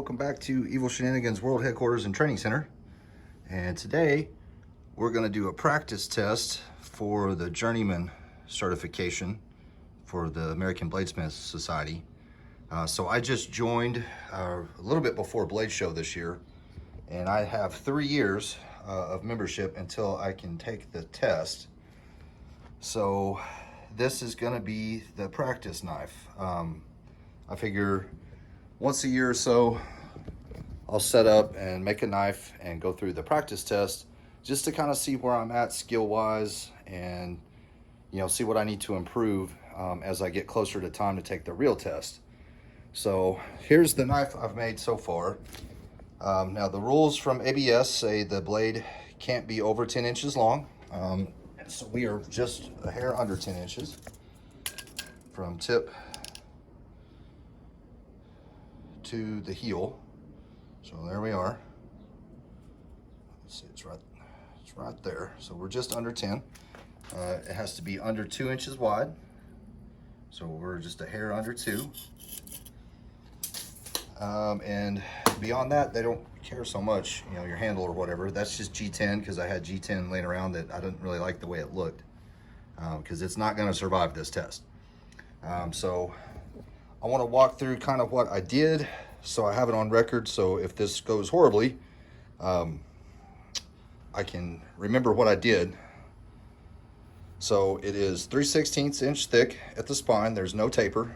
welcome back to Evil Shenanigans World Headquarters and Training Center. And today we're going to do a practice test for the Journeyman certification for the American Bladesmith Society. So I just joined a little bit before Blade Show this year, and I have 3 years of membership until I can take the test. So this is going to be the practice knife. I figure once a year or so, I'll set up and make a knife and go through the practice test just to kind of see where I'm at skill-wise and, see what I need to improve as I get closer to time to take the real test. So here's the knife I've made so far. Now the rules from ABS say the blade can't be over 10 inches long. So we are just a hair under 10 inches from tip to the heel. So there we are. Let's see, it's right there. So we're just under 10. It has to be under 2 inches wide. So we're just a hair under 2. And beyond that, they don't care so much, your handle or whatever. That's just G10 because I had G10 laying around that I didn't really like the way it looked, because it's not going to survive this test. So I want to walk through kind of what I did so I have it on record. So if this goes horribly, I can remember what I did. So it is 3/16 inch thick at the spine. There's no taper.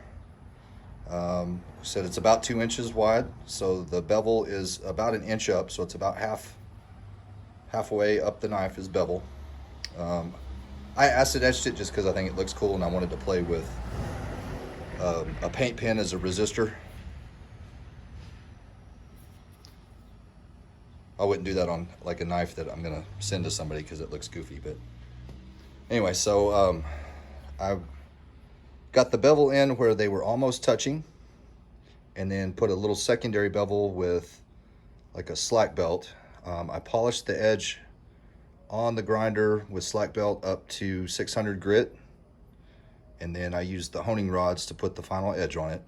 Said it's about 2 inches wide. So the bevel is about 1 inch up. So it's about halfway up the knife is bevel. I acid etched it just because I think it looks cool and I wanted to play with a paint pen as a resistor. I wouldn't do that on like a knife that I'm gonna send to somebody because it looks goofy, but anyway, so I got the bevel in where they were almost touching, and then put a little secondary bevel with like a slack belt. I polished the edge on the grinder with slack belt up to 600 grit. And then I used the honing rods to put the final edge on it.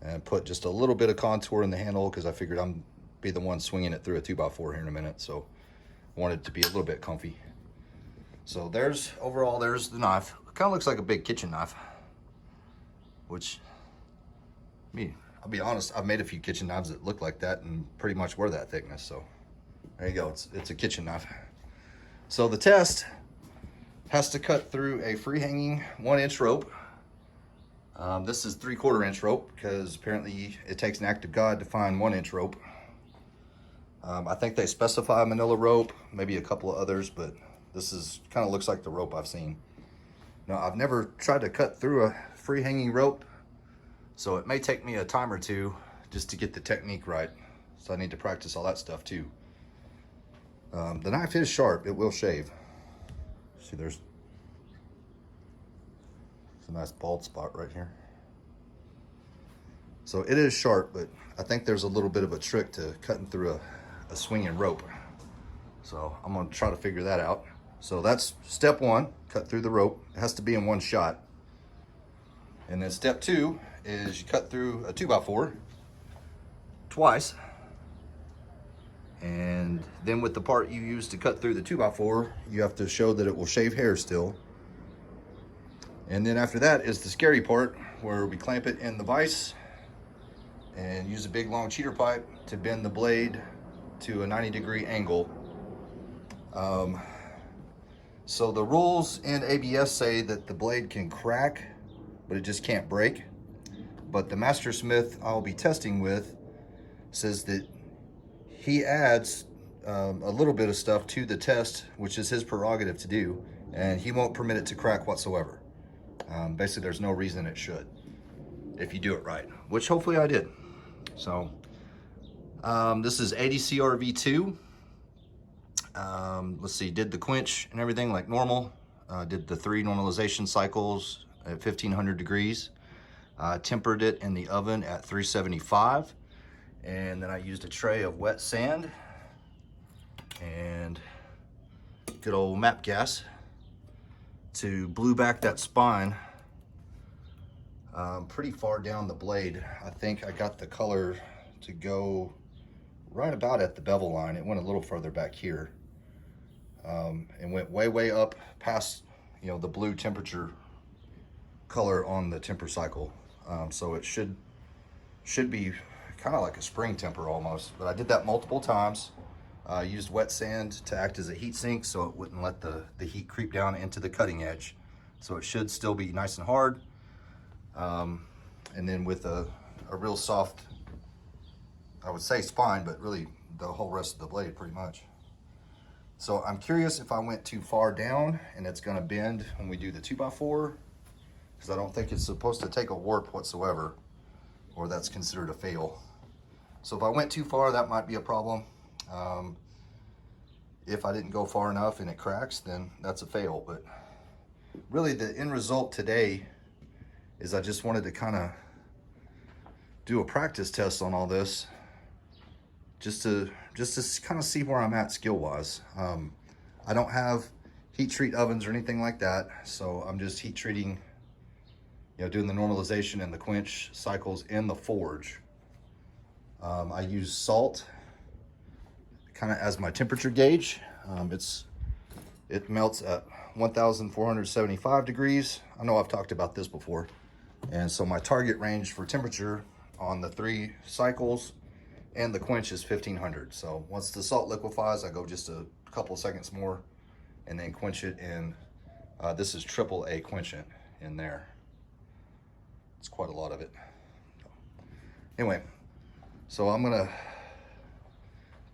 And put just a little bit of contour in the handle because I figured I'm be the one swinging it through a 2x4 here in a minute. So I wanted it to be a little bit comfy. So there's the knife. It kind of looks like a big kitchen knife. Which, I'll be honest, I've made a few kitchen knives that look like that and pretty much were that thickness. So there you go, it's a kitchen knife. So the test has to cut through a free hanging 1 inch rope. This is 3/4 inch rope because apparently it takes an act of God to find 1 inch rope. I think they specify manila rope, maybe a couple of others, but this is kind of looks like the rope I've seen. Now I've never tried to cut through a free hanging rope, so it may take me a time or two just to get the technique right. So I need to practice all that stuff too. The knife is sharp, it will shave. See, there's a nice bald spot right here. So it is sharp, but I think there's a little bit of a trick to cutting through a swinging rope. So I'm gonna try to figure that out. So that's step 1, cut through the rope. It has to be in one shot. And then step 2 is you cut through a 2x4 twice. And then with the part you use to cut through the 2x4, you have to show that it will shave hair still. And then after that is the scary part where we clamp it in the vise and use a big long cheater pipe to bend the blade to a 90-degree angle. So the rules in ABS say that the blade can crack, but it just can't break. But the master smith I'll be testing with says that he adds a little bit of stuff to the test, which is his prerogative to do, and he won't permit it to crack whatsoever. Basically, there's no reason it should, if you do it right, which hopefully I did. So this is 80 CRV2. Let's see, did the quench and everything like normal. Did the 3 normalization cycles at 1500 degrees. Tempered it in the oven at 375. And then I used a tray of wet sand and good old map gas to blue back that spine pretty far down the blade. I think I got the color to go right about at the bevel line. It went a little further back here, and went way up past, you know, the blue temperature color on the temper cycle. So it should be kind of like a spring temper almost. But I did that multiple times. I used wet sand to act as a heat sink so it wouldn't let the heat creep down into the cutting edge. So it should still be nice and hard. And then with a real soft, I would say spine, but really the whole rest of the blade pretty much. So I'm curious if I went too far down and it's gonna bend when we do the 2x4, because I don't think it's supposed to take a warp whatsoever, or that's considered a fail. So if I went too far, that might be a problem. If I didn't go far enough and it cracks, then that's a fail. But really the end result today is I just wanted to kind of do a practice test on all this, just to kind of see where I'm at skill wise. I don't have heat treat ovens or anything like that, so I'm just heat treating, you know, doing the normalization and the quench cycles in the forge. I use salt kind of as my temperature gauge. It melts at 1,475 degrees. I know I've talked about this before. And so my target range for temperature on the 3 cycles and the quench is 1,500. So once the salt liquefies, I go just a couple seconds more and then quench it in. This is AAA quenchant in there. It's quite a lot of it. Anyway, so I'm gonna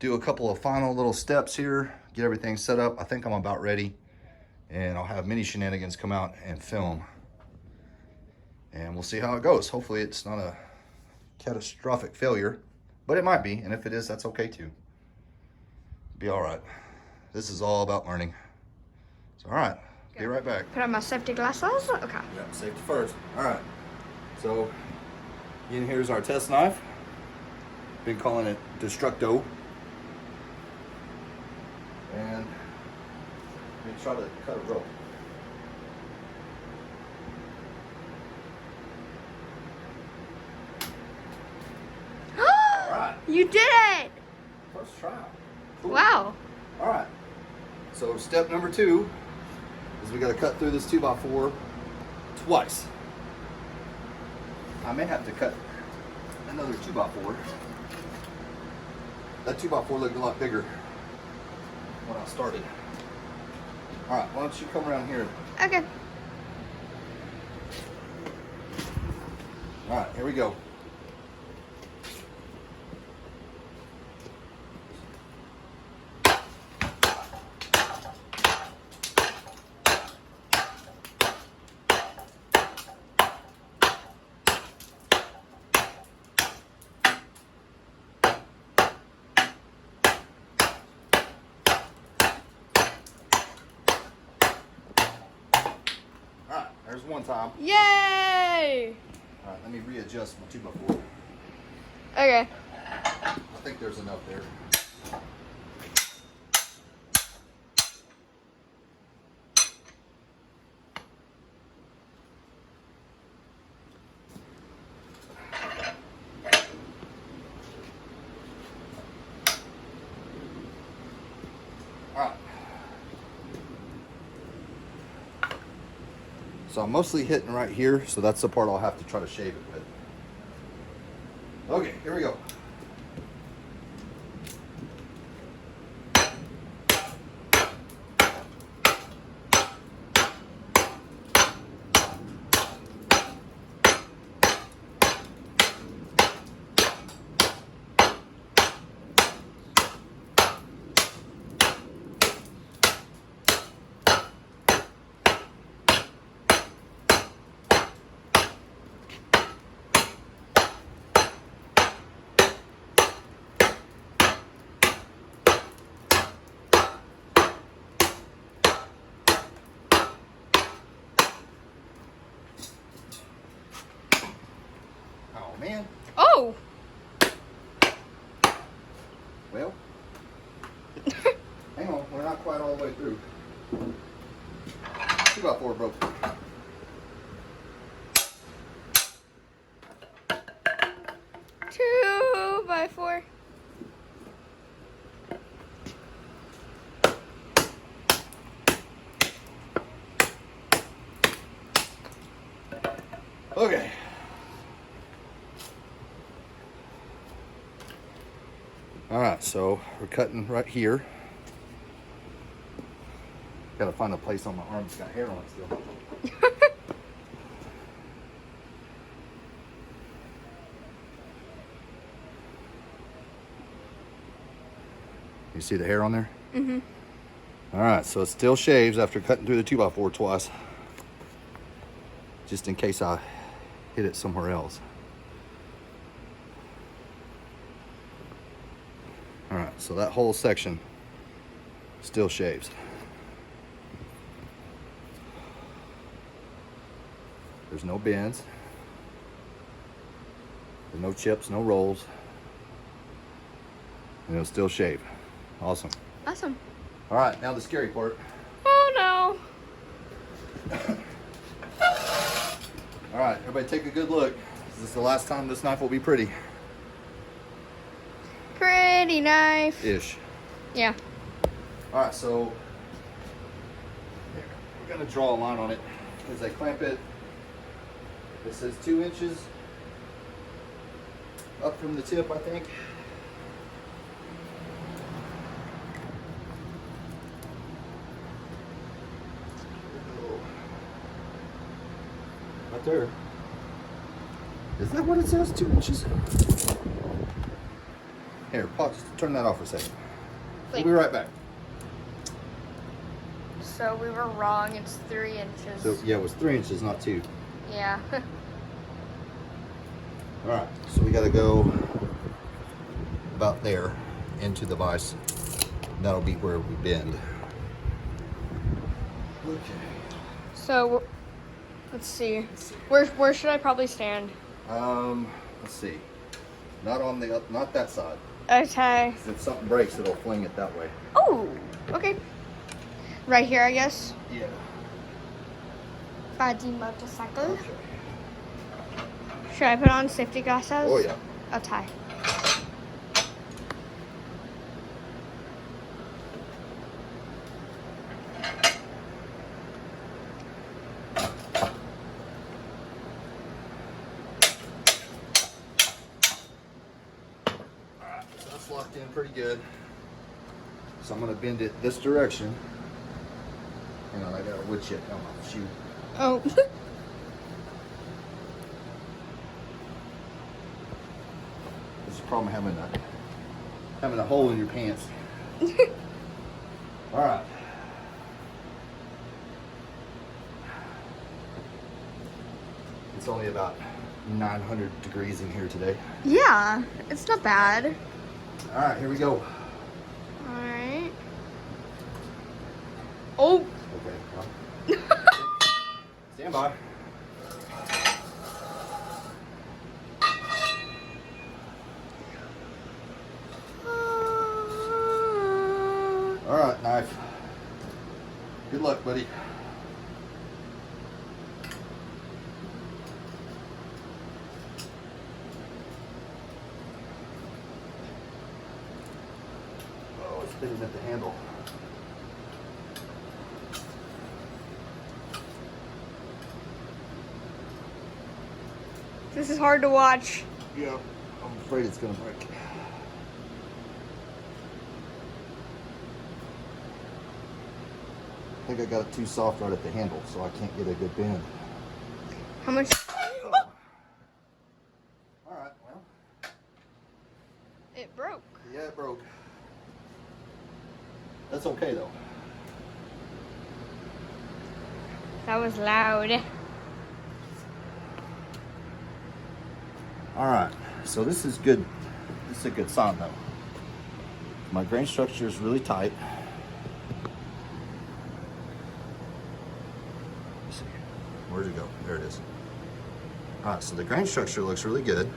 do a couple of final little steps here, get everything set up. I think I'm about ready, and I'll have mini shenanigans come out and film, and we'll see how it goes. Hopefully it's not a catastrophic failure, but it might be, and if it is, that's okay too. Be all right. This is all about learning. So all right, be right back. Put on my safety glasses. Okay. Yeah, safety first. All right. So in here's our test knife. Been calling it Destructo. And let me try to cut a rope. All right. You did it! First try. Cool. Wow. All right. So step number 2 is we got to cut through this 2x4 twice. I may have to cut another 2x4. That 2x4 looked a lot bigger when I started. All right, why don't you come around here? Okay. All right, here we go. There's one time. Yay! All right, let me readjust my 2x4. Okay. I think there's enough there. All right. So I'm mostly hitting right here, so that's the part I'll have to try to shave it with. Okay, here we go. Man. Oh! Well, hang on, we're not quite all the way through. 2x4 broke. 2x4? Okay. All right, so we're cutting right here. Gotta find a place on my arm that's got hair on it still. You see the hair on there? Mm-hmm. All right, so it still shaves after cutting through the 2x4 twice, just in case I hit it somewhere else. All right, so that whole section still shaves. There's no bends. There's no chips, no rolls. And it'll still shave. Awesome. Awesome. All right, now the scary part. Oh no. All right, everybody take a good look. This is the last time this knife will be pretty. Pretty knife. Ish. Yeah. All right, so here, we're gonna draw a line on it. As I clamp it, it says 2 inches up from the tip, I think. Right there. Is that what it says? 2 inches? Here, pause. Turn that off for a second. We'll be right back. So we were wrong. It's 3 inches. So yeah, it was 3 inches, not 2. Yeah. All right, so we got to go about there into the vise. That'll be where we bend. Okay. So let's see. Where should I probably stand? Let's see. Not that side. Okay. 'Cause if something breaks, it'll fling it that way. Oh. Okay. Right here, I guess. Yeah. By the motorcycle. Okay. Should I put on safety glasses? Oh yeah. I'll tie. Alright, so that's locked in pretty good. So I'm gonna bend it this direction. Hang on, I got a wood chip on my shoe. Oh. This is the problem having a hole in your pants. All right. It's only about 900 degrees in here today. Yeah, it's not bad. All right, here we go. All right. Oh. Okay. Well, stand by. All right, knife. Good luck, buddy. Oh, it's spinning at the handle. This is hard to watch. Yeah, I'm afraid it's gonna break. I think I got it too soft right at the handle, so I can't get a good bend. How much? All right, well, It broke. yeah, it broke. That's okay though. That was loud. All right, so this is good. This is a good sign though. My grain structure is really tight. Let's see, where'd it go? There it is. All right, so the grain structure looks really good.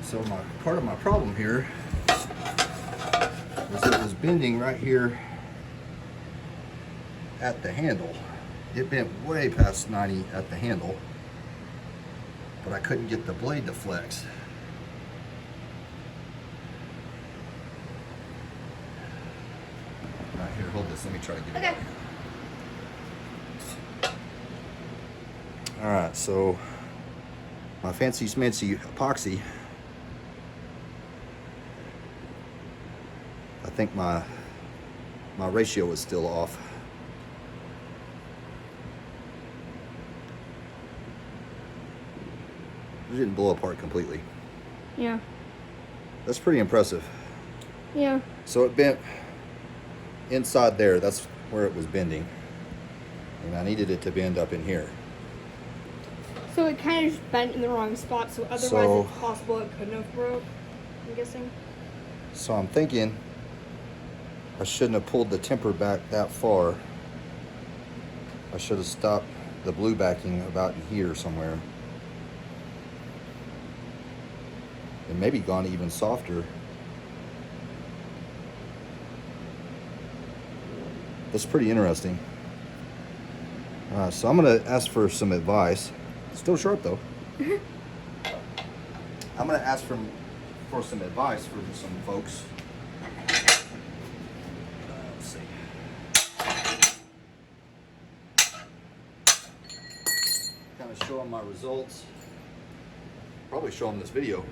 So part of my problem here is it was bending right here at the handle. It bent way past 90 at the handle, but I couldn't get the blade to flex. All right, here, hold this. Let me try to get it out. All right, so my fancy smancy epoxy, I think my ratio is still off. It didn't blow apart completely. Yeah. That's pretty impressive. Yeah. So it bent inside there. That's where it was bending. And I needed it to bend up in here. So it kind of just bent in the wrong spot, so otherwise So- it's possible it couldn't have broke, I'm guessing. So I'm thinking I shouldn't have pulled the temper back that far. I should have stopped the blue backing about in here somewhere. And maybe gone even softer. That's pretty interesting. So I'm gonna ask for some advice. Still sharp though. I'm gonna ask for some advice from some folks. Let's see. Kind of show them my results. Probably show them this video.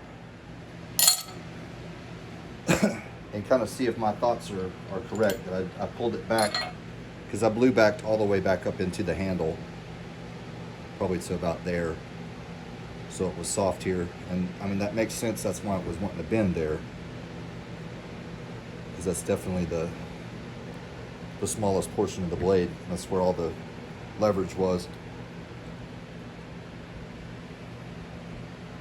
And kind of see if my thoughts are correct. That I pulled it back because I blew backed all the way back up into the handle, probably to about there. So it was soft here, and I mean that makes sense. That's why it was wanting to bend there, because that's definitely the smallest portion of the blade. That's where all the leverage was.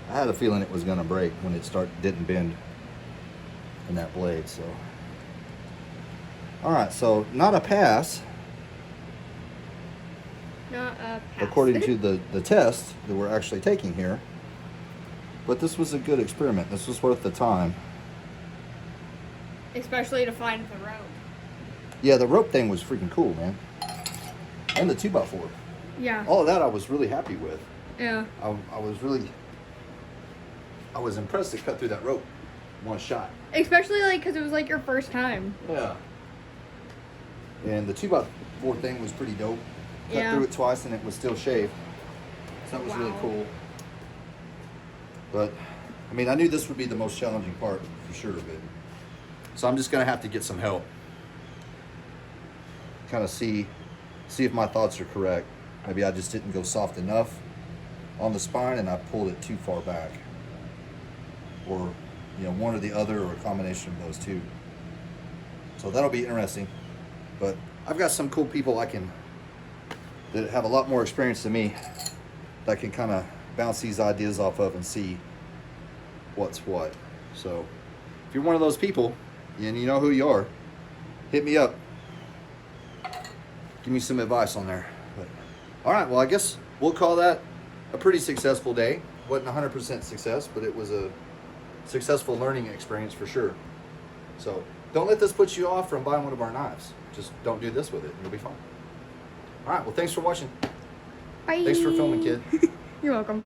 I had a feeling it was going to break when it didn't bend in that blade. So all right, so not a pass Not a pass. according to the test that we're actually taking here, but this was a good experiment. This was worth the time. Especially to find the rope. Yeah, the rope thing was freaking cool, man. And the 2x4. Yeah. All of that I was really happy with. Yeah. I was impressed to cut through that rope one shot. Especially like because it was like your first time. Yeah. And the 2x4 thing was pretty dope. Cut through it twice and it was still shaved. So that was really Wow. cool. But I mean, I knew this would be the most challenging part for sure of it. So I'm just gonna have to get some help. Kind of see if my thoughts are correct. Maybe I just didn't go soft enough on the spine and I pulled it too far back. Or, you know, one or the other, or a combination of those two. So that'll be interesting. But I've got some cool people that have a lot more experience than me that can kind of bounce these ideas off of and see what's what. So if you're one of those people and you know who you are, hit me up. Give me some advice on there. But, all right, well, I guess we'll call that a pretty successful day. Wasn't 100% success, but it was a successful learning experience for sure. So don't let this put you off from buying one of our knives. Just don't do this with it. You'll be fine. All right, well, thanks for watching. Bye. Thanks for filming, kid. You're welcome.